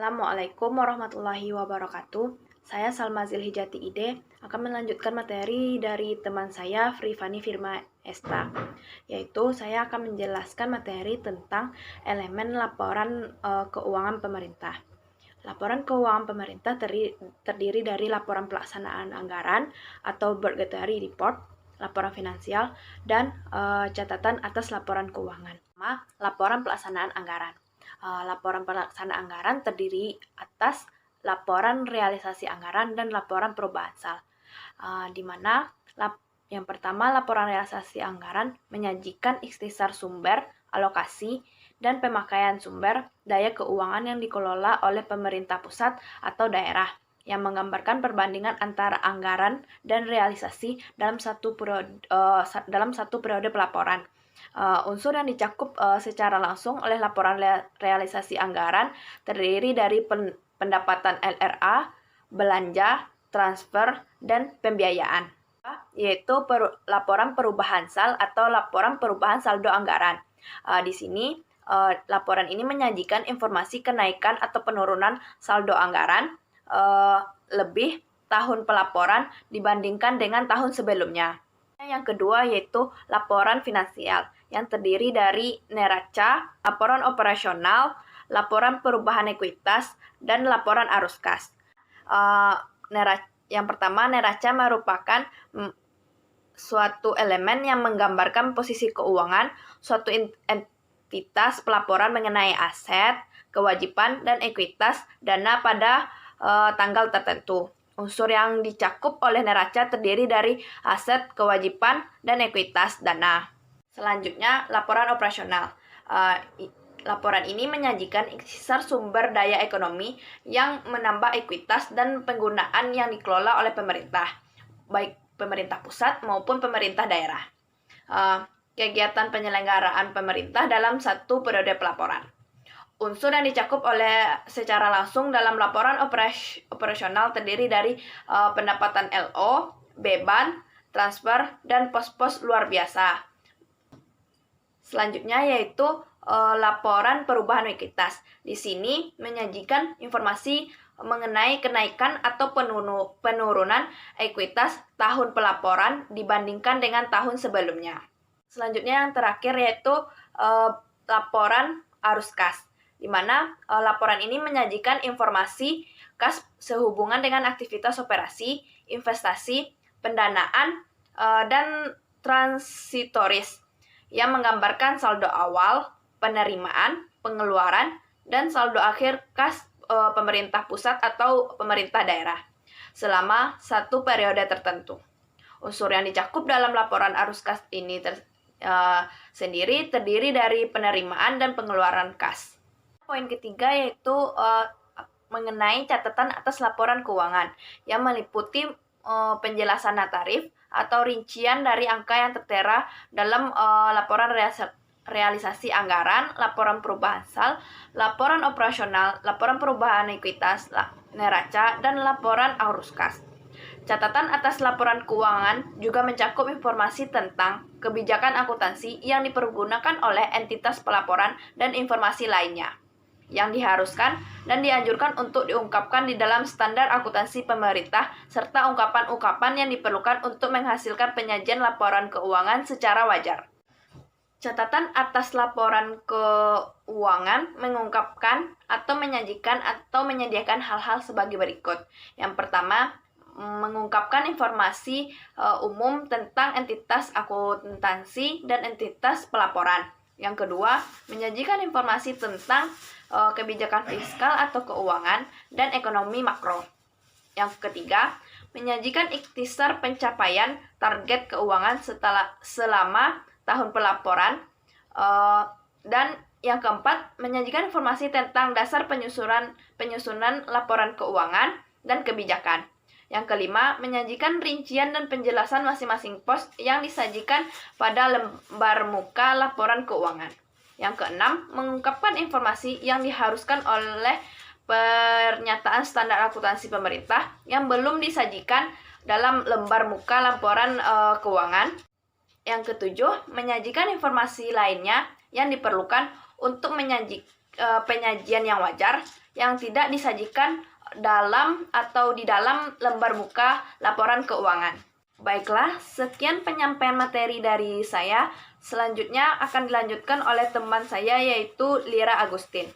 Assalamualaikum warahmatullahi wabarakatuh. Saya Salma Zilhijati Ide akan melanjutkan materi dari teman saya Frifani Firma Esta, yaitu saya akan menjelaskan materi tentang elemen laporan keuangan pemerintah. Laporan keuangan pemerintah terdiri dari laporan pelaksanaan anggaran atau budgetary report, laporan finansial, dan catatan atas laporan keuangan. Laporan pelaksanaan anggaran. Laporan pelaksanaan anggaran terdiri atas laporan realisasi anggaran dan laporan perubahan sal. Di mana yang pertama, laporan realisasi anggaran menyajikan ikhtisar sumber, alokasi, dan pemakaian sumber daya keuangan yang dikelola oleh pemerintah pusat atau daerah, yang menggambarkan perbandingan antara anggaran dan realisasi dalam satu periode pelaporan. Unsur yang dicakup secara langsung oleh laporan realisasi anggaran terdiri dari pendapatan LRA, belanja, transfer, dan pembiayaan, yaitu laporan perubahan sal atau laporan perubahan saldo anggaran. Di sini laporan ini menyajikan informasi kenaikan atau penurunan saldo anggaran lebih tahun pelaporan dibandingkan dengan tahun sebelumnya. Yang kedua yaitu laporan finansial yang terdiri dari neraca, laporan operasional, laporan perubahan ekuitas, dan laporan arus kas. Yang pertama, neraca merupakan suatu elemen yang menggambarkan posisi keuangan suatu entitas pelaporan mengenai aset, kewajiban, dan ekuitas dana pada tanggal tertentu. Unsur yang dicakup oleh neraca terdiri dari aset, kewajiban, dan ekuitas dana. Selanjutnya, laporan operasional. Laporan ini menyajikan ikhtisar sumber daya ekonomi yang menambah ekuitas dan penggunaan yang dikelola oleh pemerintah, baik pemerintah pusat maupun pemerintah daerah. Kegiatan penyelenggaraan pemerintah dalam satu periode pelaporan. Unsur yang dicakup oleh secara langsung dalam laporan operasional terdiri dari pendapatan LO, beban, transfer, dan pos-pos luar biasa. Selanjutnya yaitu laporan perubahan ekuitas. Di sini menyajikan informasi mengenai kenaikan atau penurunan ekuitas tahun pelaporan dibandingkan dengan tahun sebelumnya. Selanjutnya yang terakhir yaitu laporan arus kas, di mana laporan ini menyajikan informasi kas sehubungan dengan aktivitas operasi, investasi, pendanaan, dan transitoris, yang menggambarkan saldo awal, penerimaan, pengeluaran, dan saldo akhir kas pemerintah pusat atau pemerintah daerah selama satu periode tertentu. Unsur yang dicakup dalam laporan arus kas ini sendiri terdiri dari penerimaan dan pengeluaran kas. Poin ketiga yaitu mengenai catatan atas laporan keuangan yang meliputi penjelasan tarif atau rincian dari angka yang tertera dalam laporan realisasi anggaran, laporan perubahan sal, laporan operasional, laporan perubahan ekuitas, neraca, dan laporan arus kas. Catatan atas laporan keuangan juga mencakup informasi tentang kebijakan akuntansi yang dipergunakan oleh entitas pelaporan dan informasi lainnya yang diharuskan dan dianjurkan untuk diungkapkan di dalam standar akuntansi pemerintah, serta ungkapan-ungkapan yang diperlukan untuk menghasilkan penyajian laporan keuangan secara wajar. Catatan atas laporan keuangan mengungkapkan atau menyajikan atau menyediakan hal-hal sebagai berikut. Yang pertama, mengungkapkan informasi umum tentang entitas akuntansi dan entitas pelaporan. Yang kedua, menyajikan informasi tentang kebijakan fiskal atau keuangan dan ekonomi makro. Yang ketiga, menyajikan ikhtisar pencapaian target keuangan selama tahun pelaporan. Dan yang keempat, menyajikan informasi tentang dasar penyusunan laporan keuangan dan kebijakan. Yang kelima, menyajikan rincian dan penjelasan masing-masing pos yang disajikan pada lembar muka laporan keuangan. Yang keenam, mengungkapkan informasi yang diharuskan oleh pernyataan standar akuntansi pemerintah yang belum disajikan dalam lembar muka laporan keuangan. Yang ketujuh, menyajikan informasi lainnya yang diperlukan untuk penyajian yang wajar. yang tidak disajikan dalam atau di dalam lembar muka laporan keuangan. Baiklah, sekian penyampaian materi dari saya. Selanjutnya akan dilanjutkan oleh teman saya yaitu Lira Agustin.